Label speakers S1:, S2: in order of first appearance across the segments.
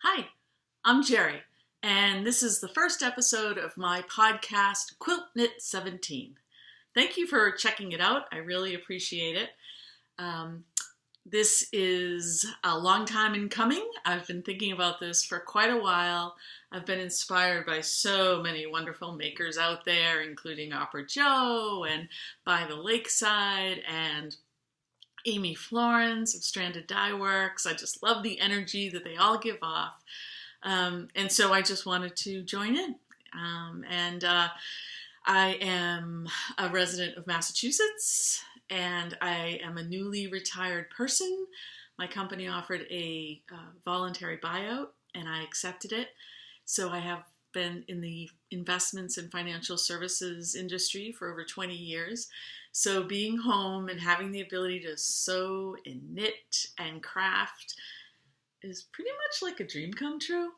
S1: Hi, I'm Jerry, and this is the first episode of my podcast, Quiltknit17. Thank you for checking it out. I really appreciate it. This is a long time in coming. I've been thinking about this for quite a while. I've been inspired by so many wonderful makers out there, including Opera Joe and By the Lakeside and Amy Florence of Stranded Dye Works. I just love the energy that they all give off. And so I just wanted to join in. I am a resident of Massachusetts, and I am a newly retired person. My company offered a voluntary buyout, and I accepted it. So I have been in the investments and financial services industry for over 20 years. So being home and having the ability to sew and knit and craft is pretty much like a dream come true.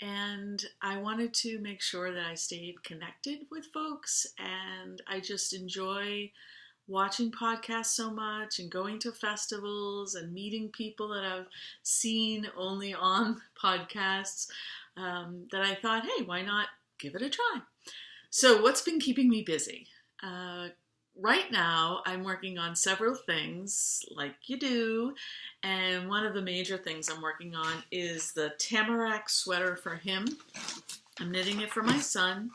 S1: And I wanted to make sure that I stayed connected with folks, and I just enjoy watching podcasts so much and going to festivals and meeting people that I've seen only on podcasts, that I thought, hey, why not give it a try? So what's been keeping me busy? Right now, I'm working on several things, like you do, and one of the major things I'm working on is the tamarack sweater for him. I'm knitting it for my son.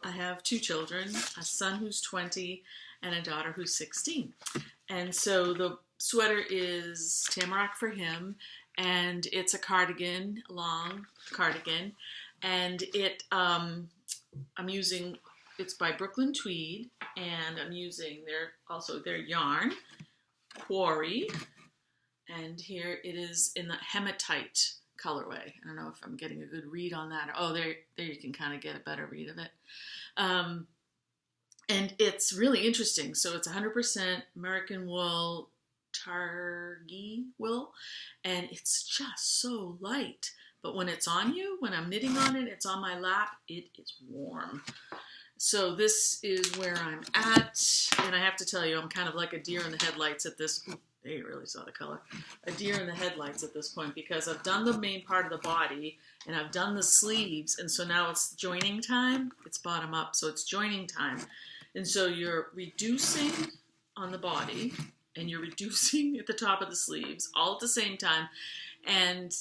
S1: I have two children, a son who's 20 and a daughter who's 16. And so the sweater is tamarack for him, and it's a cardigan, long cardigan, and it's by Brooklyn Tweed, and I'm using their yarn, Quarry, and here it is in the hematite colorway. I don't know if I'm getting a good read on that. Oh, there you can kind of get a better read of it. And it's really interesting. So it's 100% American wool, Targhee wool, and it's just so light. But when it's on you, when I'm knitting on it, it's on my lap, it is warm. So this is where I'm at, and I have to tell you, I'm kind of like a deer in the headlights at this. Ooh, there you really saw the color. A deer in the headlights at this point, because I've done the main part of the body, and I've done the sleeves, and so now it's joining time. It's bottom up, so it's joining time. And so you're reducing on the body, and you're reducing at the top of the sleeves, all at the same time, and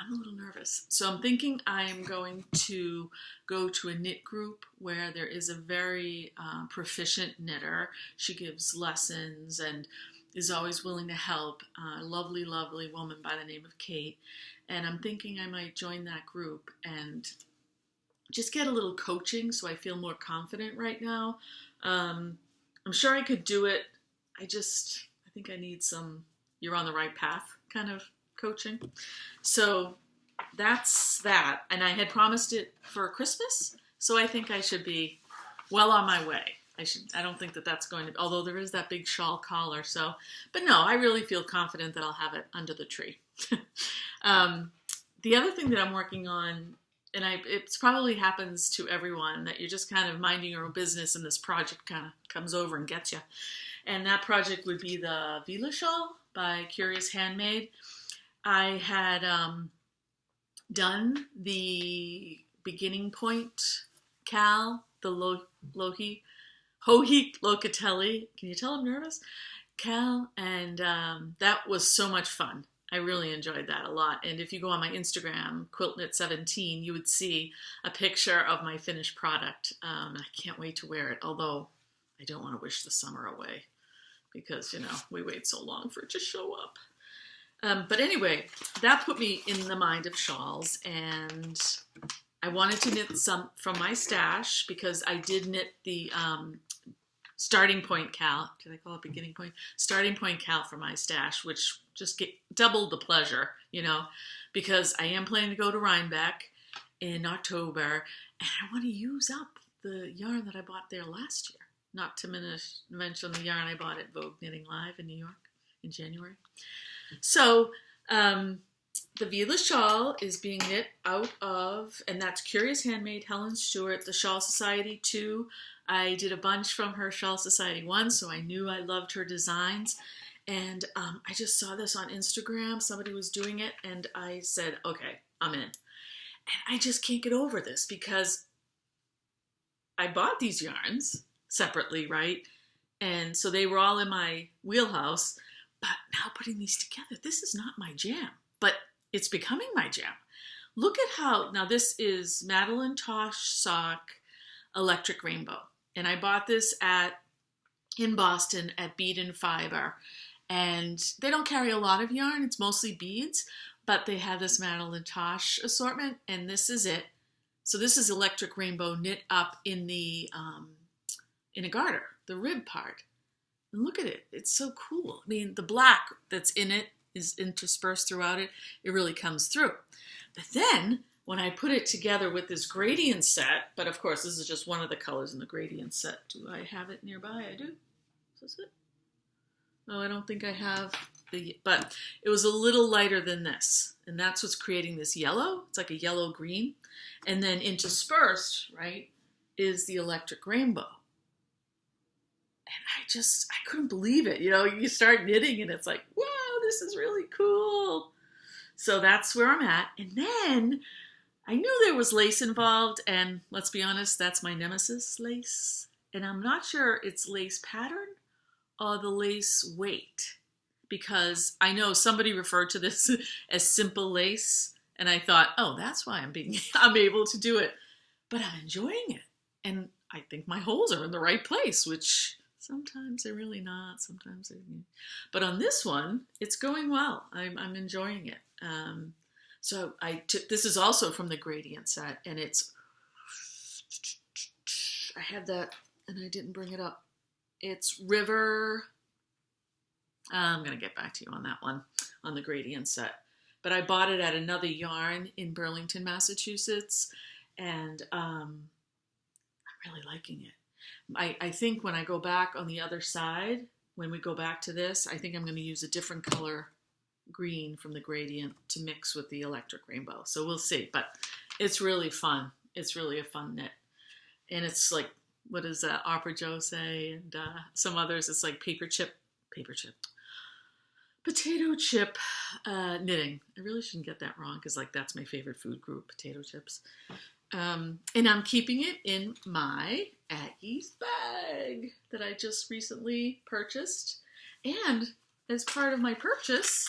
S1: I'm a little nervous. So I'm thinking I'm going to go to a knit group where there is a very proficient knitter. She gives lessons and is always willing to help. A lovely, lovely woman by the name of Kate. And I'm thinking I might join that group and just get a little coaching so I feel more confident right now. I'm sure I could do it. I think I need some you're on the right path kind of coaching. So that's that. And I had promised it for Christmas, so I think I should be well on my way. I don't think that's going to, although there is that big shawl collar. So, but no, I really feel confident that I'll have it under the tree. The other thing that I'm working on, and it probably happens to everyone, that you're just kind of minding your own business and this project kind of comes over and gets you. And that project would be the Vila shawl by Curious Handmade. I had done the beginning point cal, the Hohi Locatelli. Can you tell I'm nervous? Cal, and that was so much fun. I really enjoyed that a lot. And if you go on my Instagram, Quiltknit17, you would see a picture of my finished product. I can't wait to wear it, although I don't want to wish the summer away because, we wait so long for it to show up. But anyway, that put me in the mind of shawls, and I wanted to knit some from my stash because I did knit the starting point cal. Did I call it beginning point? Starting point cal for my stash, which just doubled the pleasure, because I am planning to go to Rhinebeck in October, and I want to use up the yarn that I bought there last year. Not to mention the yarn I bought at Vogue Knitting Live in New York in January. So the Vila shawl is being knit out of, and that's Curious Handmade, Helen Stewart, the Shawl Society 2. I did a bunch from her Shawl Society 1, so I knew I loved her designs. And I just saw this on Instagram. Somebody was doing it, and I said, okay, I'm in. And I just can't get over this because I bought these yarns separately, right? And so they were all in my wheelhouse. But now putting these together, this is not my jam, but it's becoming my jam. Look at how, now this is Madeline Tosh Sock Electric Rainbow. And I bought this in Boston at Bead and Fiber. And they don't carry a lot of yarn. It's mostly beads, but they have this Madeline Tosh assortment, and this is it. So this is Electric Rainbow knit up in a garter, the rib part. And look at it. It's so cool. I mean, the black that's in it is interspersed throughout it. It really comes through. But then when I put it together with this gradient set, but of course this is just one of the colors in the gradient set. Do I have it nearby? I do. Is this it? Oh, I don't think I have but it was a little lighter than this. And that's what's creating this yellow. It's like a yellow green. And then interspersed, right, is the Electric Rainbow. And I couldn't believe it. You know, you start knitting and it's like, wow, this is really cool. So that's where I'm at. And then I knew there was lace involved. And let's be honest, that's my nemesis, lace. And I'm not sure it's lace pattern or the lace weight. Because I know somebody referred to this as simple lace. And I thought, oh, that's why I'm able to do it. But I'm enjoying it. And I think my holes are in the right place, which sometimes they're really not. Sometimes they're. But on this one, it's going well. I'm enjoying it. So this is also from the gradient set, and I had that, and I didn't bring it up. It's River. I'm gonna get back to you on that one on the gradient set. But I bought it at another yarn in Burlington, Massachusetts, and I'm really liking it. I think when I go back on the other side, when we go back to this, I think I'm going to use a different color green from the gradient to mix with the Electric Rainbow. So we'll see, but it's really fun. It's really a fun knit. And it's like, what does Opera Joe say? And some others, it's like potato chip knitting. I really shouldn't get that wrong because like that's my favorite food group, potato chips. And I'm keeping it in my Aggie's bag that I just recently purchased. And as part of my purchase,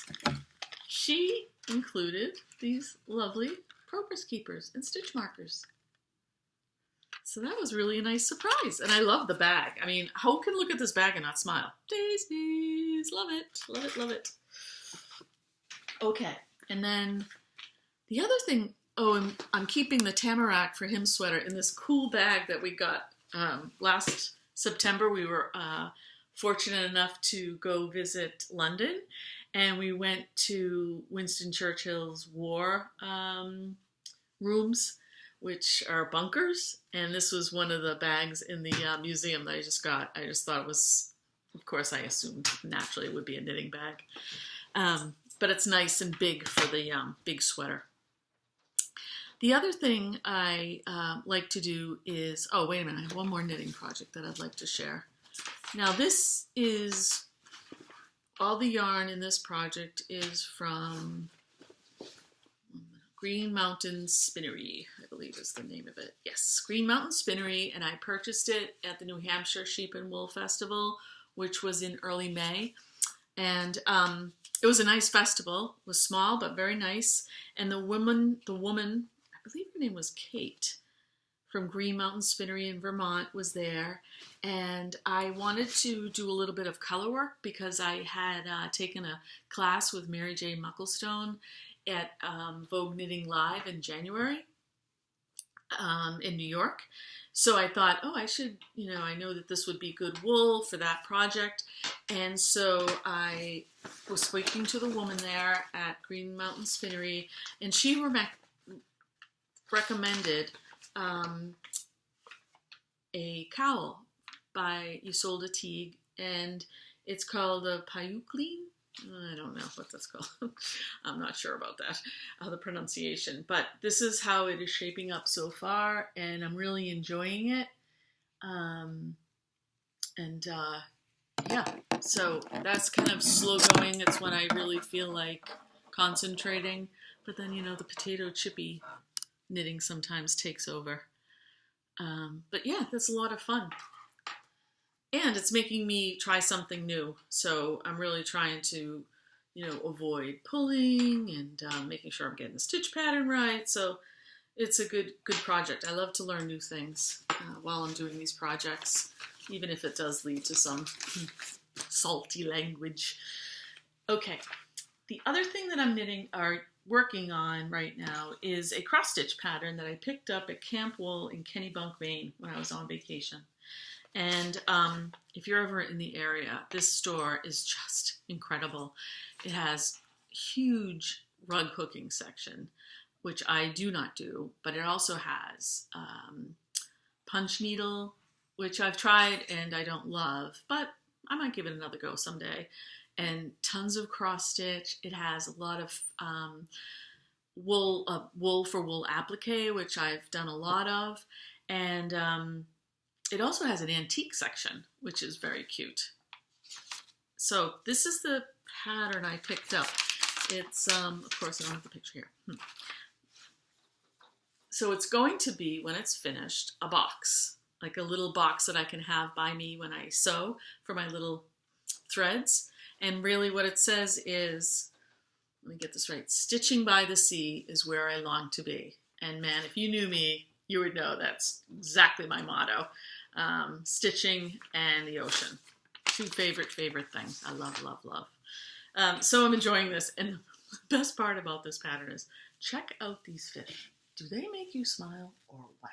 S1: she included these lovely progress keepers and stitch markers. So that was really a nice surprise. And I love the bag. I mean, who can look at this bag and not smile? Daisies, love it, love it, love it. Okay, and then the other thing, and I'm keeping the Tamarack for him sweater in this cool bag that we got last September. We were fortunate enough to go visit London, and we went to Winston Churchill's war rooms, which are bunkers, and this was one of the bags in the museum that I just got. I just thought it was, of course, I assumed naturally it would be a knitting bag, but it's nice and big for the big sweater. The other thing I like to do is, oh, wait a minute, I have one more knitting project that I'd like to share. Now this is, all the yarn in this project is from Green Mountain Spinnery, I believe is the name of it. Yes, Green Mountain Spinnery, and I purchased it at the New Hampshire Sheep and Wool Festival, which was in early May. And it was a nice festival. It was small, but very nice. And the woman, I believe her name was Kate, from Green Mountain Spinnery in Vermont was there. And I wanted to do a little bit of color work because I had taken a class with Mary J. Mucklestone at Vogue Knitting Live in January in New York. So I thought, oh, I should, I know that this would be good wool for that project. And so I was speaking to the woman there at Green Mountain Spinnery, and she recommended a cowl by Isolde Teague, and it's called a Quiltknit. I don't know what that's called. I'm not sure about that, the pronunciation. But this is how it is shaping up so far, and I'm really enjoying it. Yeah, so that's kind of slow going. It's when I really feel like concentrating. But then, the potato chippy knitting sometimes takes over. But yeah, that's a lot of fun. And it's making me try something new. So I'm really trying to, avoid pulling and making sure I'm getting the stitch pattern right. So it's a good project. I love to learn new things while I'm doing these projects, even if it does lead to some salty language. Okay, the other thing that I'm working on right now is a cross stitch pattern that I picked up at Camp Wool in Kennebunk, Maine when I was on vacation. And if you're ever in the area, this store is just incredible. It has a huge rug hooking section, which I do not do, but it also has punch needle, which I've tried and I don't love, but I might give it another go someday. And tons of cross stitch. It has a lot of wool for wool applique, which I've done a lot of. And it also has an antique section, which is very cute. So this is the pattern I picked up. It's, of course, I don't have the picture here. So it's going to be, when it's finished, a box, like a little box that I can have by me when I sew for my little threads. And really what it says is, let me get this right, stitching by the sea is where I long to be. And man, if you knew me, you would know that's exactly my motto. Stitching and the ocean. Two favorite things. I love, love, love. So I'm enjoying this. And the best part about this pattern is, check out these fish. Do they make you smile or what?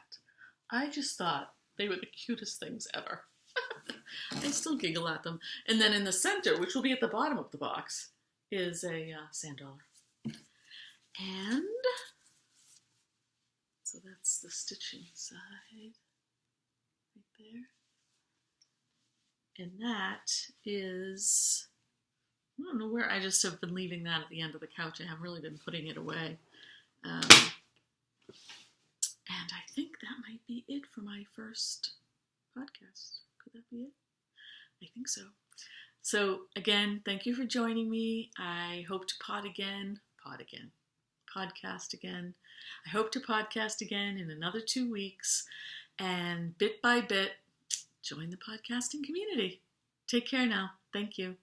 S1: I just thought they were the cutest things ever. I still giggle at them. And then in the center, which will be at the bottom of the box, is a sand dollar. And so that's the stitching side right there. And that is, I don't know where, I just have been leaving that at the end of the couch. I haven't really been putting it away. And I think that might be it for my first podcast. Could that be it? I think so. So again, thank you for joining me. I hope to podcast again. I hope to podcast again in another 2 weeks. And bit by bit, join the podcasting community. Take care now. Thank you.